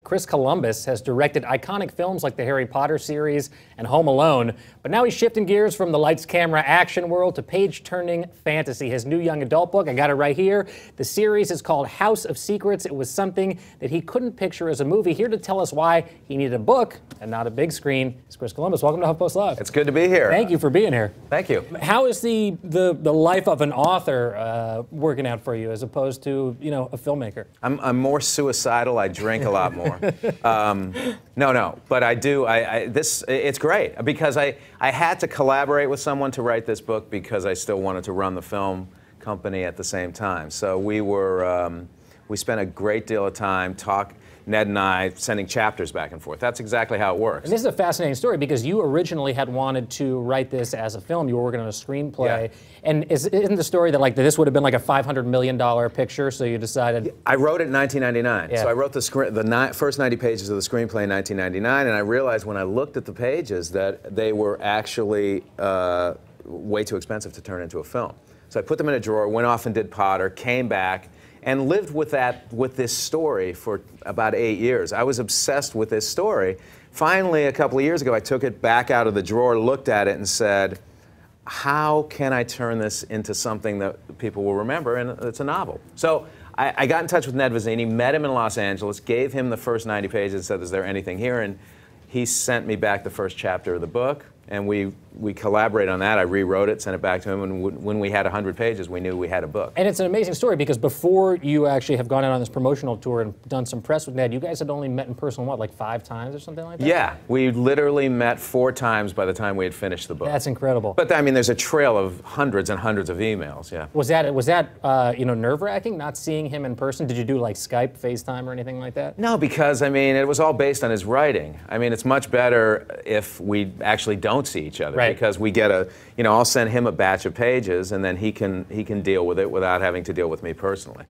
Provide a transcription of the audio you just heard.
Chris Columbus has directed iconic films like the Harry Potter series and Home Alone, but now he's shifting gears from the lights, camera, action world to page-turning fantasy. His new young adult book, I got it right here. The series is called House of Secrets. It was something that he couldn't picture as a movie. Here to tell us why he needed a book and not a big screen is Chris Columbus. Welcome to HuffPost Live. It's good to be here. Thank you for being here. Thank you. How is the life of an author working out for you as opposed to, you know, a filmmaker? I'm more suicidal. I drink a lot more. But I do. It's great because I had to collaborate with someone to write this book because I still wanted to run the film company at the same time. So we spent a great deal of time Ned and I sending chapters back and forth. That's exactly how it works. And this is a fascinating story because you originally had wanted to write this as a film. You were working on a screenplay. Yeah. And isn't the story that this would have been like a $500 million picture, so you decided? I wrote it in 1999. Yeah. So I wrote the first 90 pages of the screenplay in 1999, and I realized when I looked at the pages that they were actually way too expensive to turn into a film. So I put them in a drawer, went off and did Potter, came back, and lived with this story for about 8 years. I was obsessed with this story. Finally, a couple of years ago, I took it back out of the drawer, looked at it, and said, how can I turn this into something that people will remember? And it's a novel. So I got in touch with Ned Vizzini, met him in Los Angeles, gave him the first 90 pages, and said, is there anything here? And he sent me back the first chapter of the book, and we collaborated on that. I rewrote it, sent it back to him, and when we had 100 pages, we knew we had a book. And it's an amazing story because before you actually have gone out on this promotional tour and done some press with Ned, you guys had only met in person, what, like 5 times or something like that? Yeah, we literally met 4 times by the time we had finished the book. That's incredible. But I mean, there's a trail of hundreds and hundreds of emails, yeah. Was that you know, nerve-wracking, not seeing him in person? Did you do like Skype, FaceTime, or anything like that? No, because I mean, it was all based on his writing. I mean, it's much better if we actually don't see each other, right? Because we get I'll send him a batch of pages, and then he can deal with it without having to deal with me personally.